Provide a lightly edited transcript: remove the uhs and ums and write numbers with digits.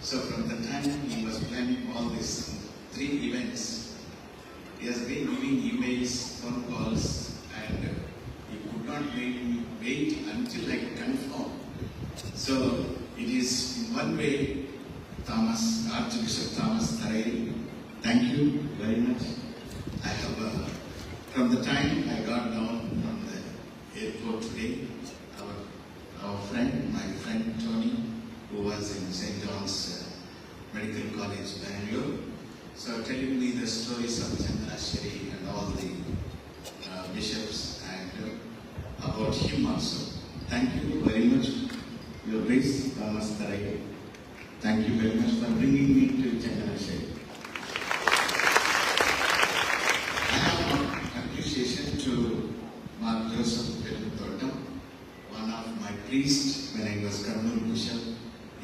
So from the time he was planning all these 3 events, he has been giving emails, phone calls, and he could not make me wait until I confirm. So it is in one way, Thomas, Archbishop Thomas Tarail, thank you very much. I have, from the time I got down from the airport today, our friend, my friend Tony, who was in St. John's Medical College, Bangalore, so telling me the stories of Chandrasheri and all the bishops and about him also. Thank you very much, Your Grace, Thomas Tarail. Thank you very much for bringing me to Chandrasheri.